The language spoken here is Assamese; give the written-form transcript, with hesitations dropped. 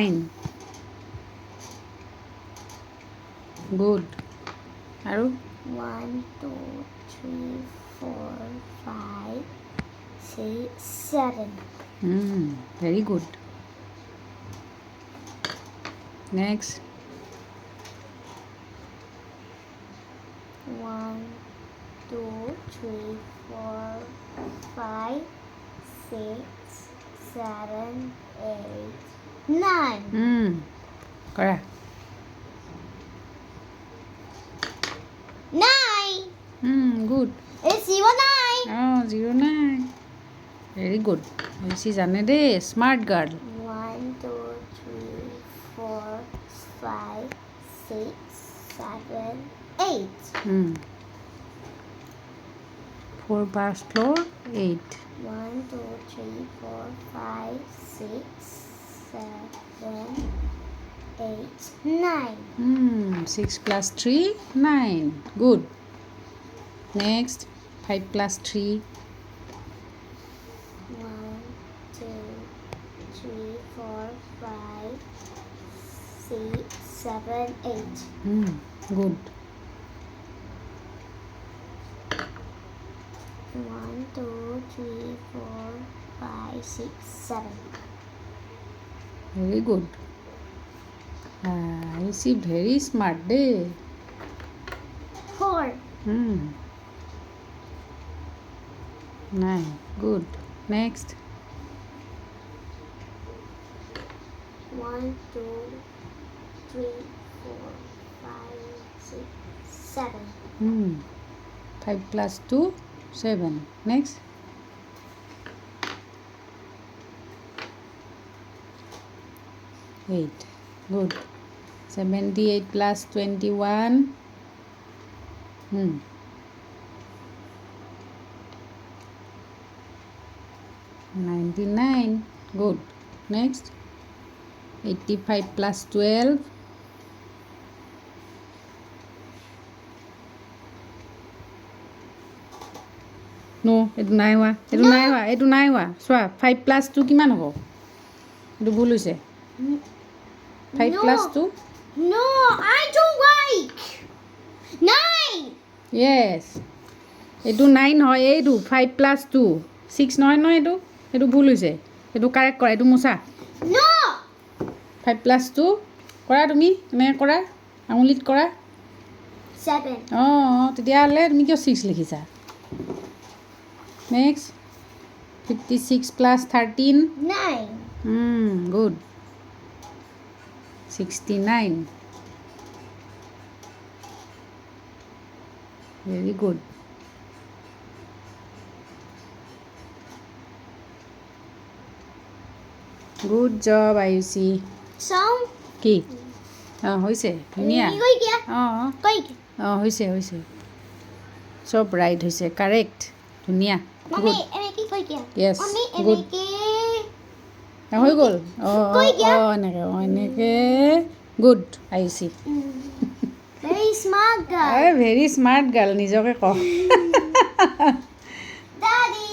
9 good আৰু 1 2 3 4 5 6 7 very good next 1 2 3 4 5 6 7 8 9 কৰা 9 good It's 09 0 9 very good she জানে দেই smart girl 1 2 3 4 5 6 7 8 4 bars floor 8 1 2 3 4 5 6 7 8 9 6 plus 3 9 good next 5 plus 3 1 2 3 4 5 6 7 8 good 1 2 3 4 5 6 7 very good you see very smart day 4 9 good next 1 2 3 4 5 6 7 5 plus 2 7 next 8 good 78 plus 21 99 good next 85 plus 12 no এইটো নাই হোৱা চোৱা 5 plus 2 কিমান হ'ব এইটো ভুল হৈছে 5 No. plus 2 No, I don't like 9 yes এইটো 9 হয় এইটো 5 plus 2 6 নহয় নহয় এইটো ভুল হৈছে এইটো কাৰেক্ট কৰা এইটো মোচা No 5 plus 2 কৰা তুমি এনেকৈ কৰা আঙুলিত কৰা 7 তেতিয়াহ'লে তুমি কিয় 6 লিখিছা next 56 plus 13 9 good 69 very good good job Ayushi So কি হৈছে ধুনীয়া কই কিয়া হৈছে চব ৰাইট হৈছে কাৰেক্ট ধুনীয়া Mommy, এনেকে কই কিয়া Yes, Mommy, good. এনেকে হৈ গ'ল কৈ দিয়া। এনেকৈ good Ayushi Very smart girl very smart girl নিজকে কওঁ Daddy